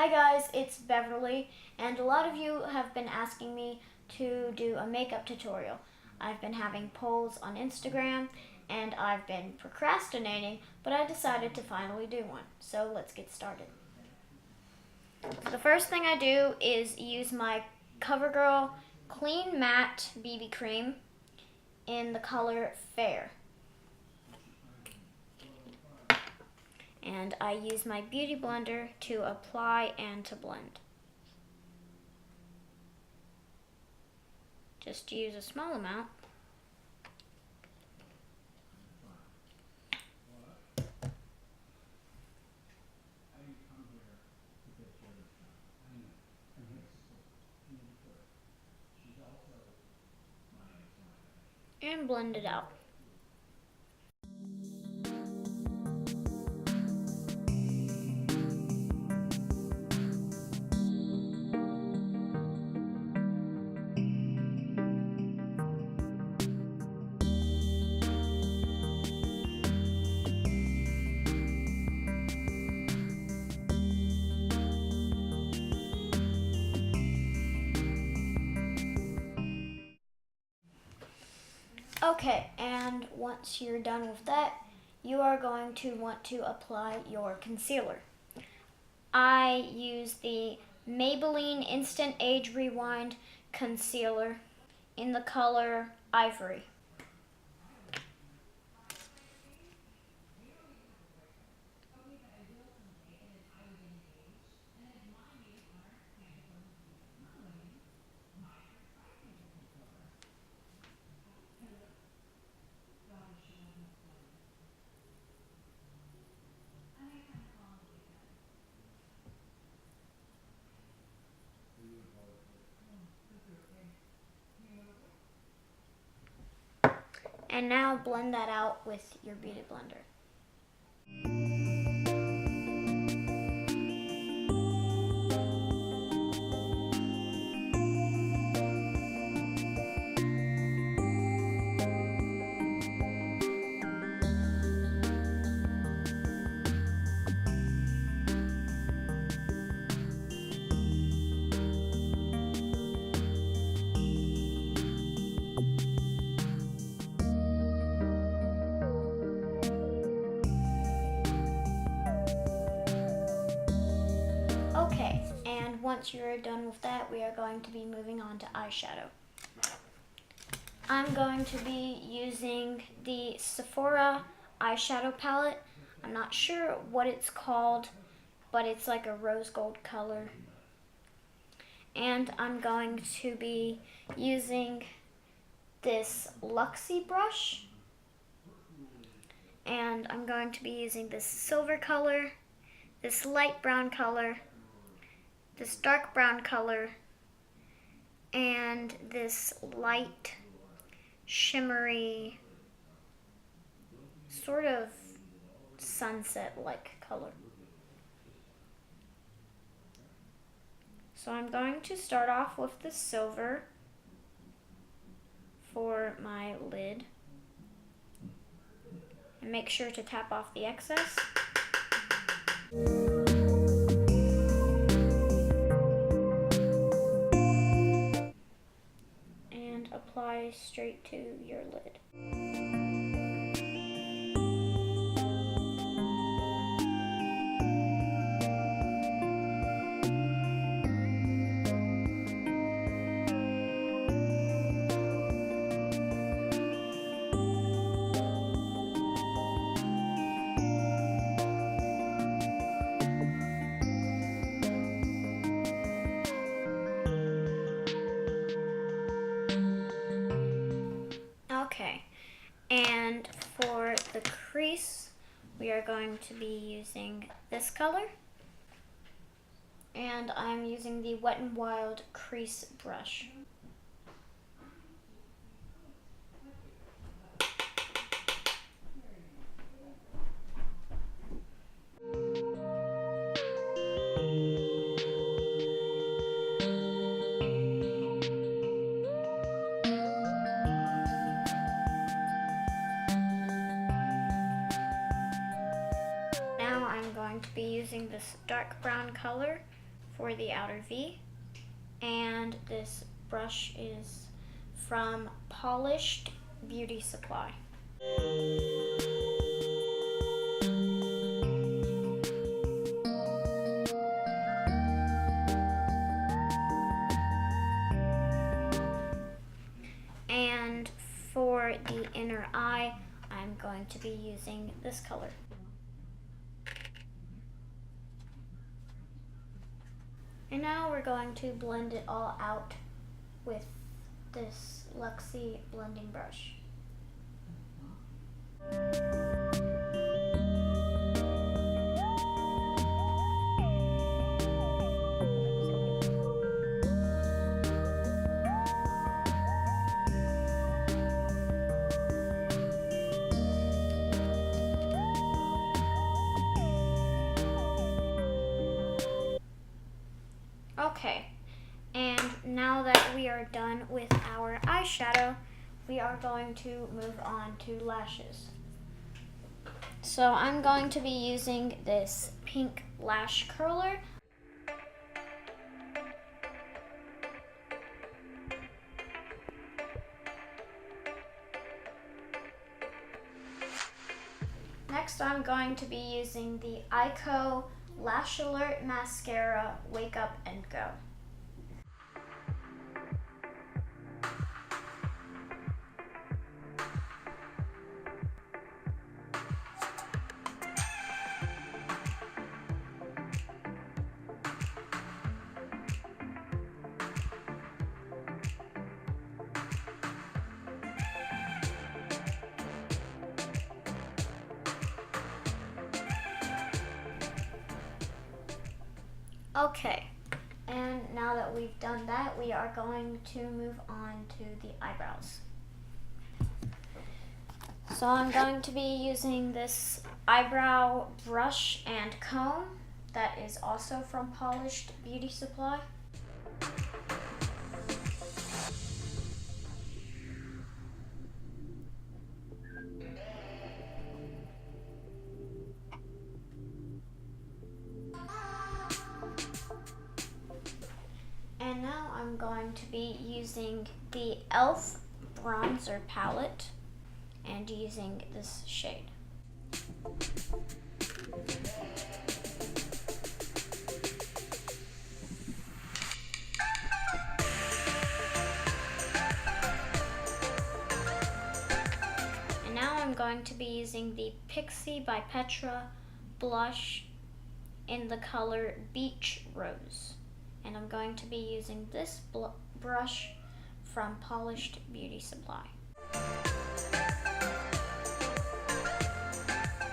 Hi guys, it's Beverly, and a lot of you have been asking me to do a makeup tutorial. I've been having polls on Instagram, and I've been procrastinating, but I decided to finally do one. So let's get started. The first thing I do is use my CoverGirl Clean Matte BB Cream in the color Fair. And I use my Beauty Blender to apply and to blend. Just use a small amount. And blend it out. Okay, and once you're done with that, you are going to want to apply your concealer. I use the Maybelline Instant Age Rewind Concealer in the color Ivory. And now blend that out with your Beauty Blender. Okay, and once you're done with that, we are going to be moving on to eyeshadow. I'm going to be using the Sephora eyeshadow palette. I'm not sure what it's called, but it's like a rose gold color. And I'm going to be using this Luxie brush. And I'm going to be using this silver color, this light brown color, this dark brown color, and this light shimmery sort of sunset-like color. So I'm going to start off with the silver for my lid. And make sure to tap off the excess. And apply straight to your lid. Okay, and for the crease, we are going to be using this color. And I'm using the Wet n Wild crease brush. Now I'm going to be using this dark brown color for the outer V. And this brush is from Polished Beauty Supply. And for the inner eye, I'm going to be using this color. And now we're going to blend it all out with this Luxie blending brush. Okay, and now that we are done with our eyeshadow, we are going to move on to lashes. So I'm going to be using this pink lash curler. Next, I'm going to be using the Eyeko Lash Alert Mascara Wake Up and Go. Okay, and now that we've done that, we are going to move on to the eyebrows. So I'm going to be using this eyebrow brush and comb that is also from Polished Beauty Supply. And now I'm going to be using the e.l.f. bronzer palette and using this shade. And now I'm going to be using the Pixi by Petra blush in the color Beach Rose. And I'm going to be using this brush from Polished Beauty Supply.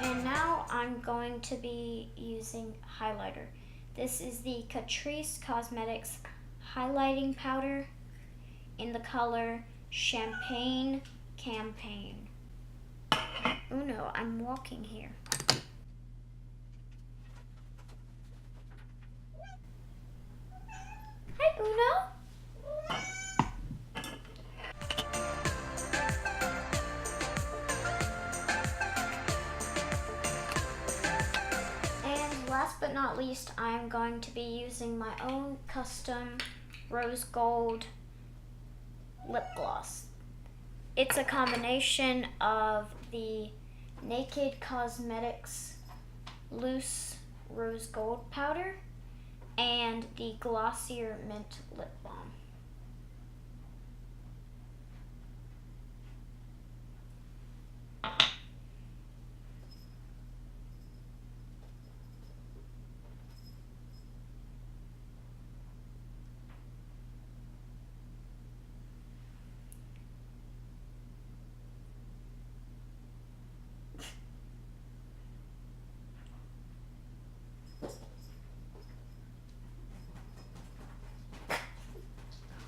And now I'm going to be using highlighter. This is the Catrice Cosmetics highlighting powder in the color Champagne Campaign. Oh no, I'm walking here. Hi, Uno. And last but not least, I'm going to be using my own custom rose gold lip gloss. It's a combination of the Naked Cosmetics loose rose gold powder and the Glossier Mint Lip Balm.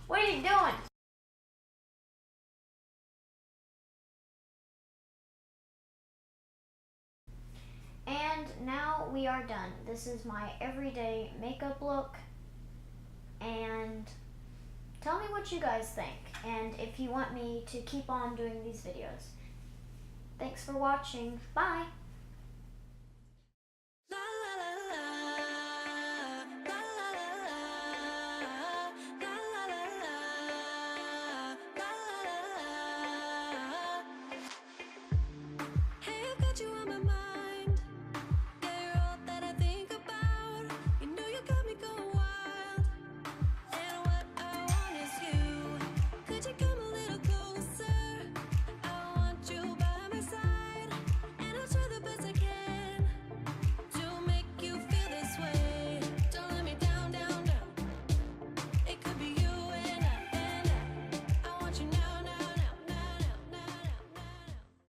What are you doing? And now we are done. This is my everyday makeup look. And tell me what you guys think. And if you want me to keep on doing these videos. Thanks for watching. Bye.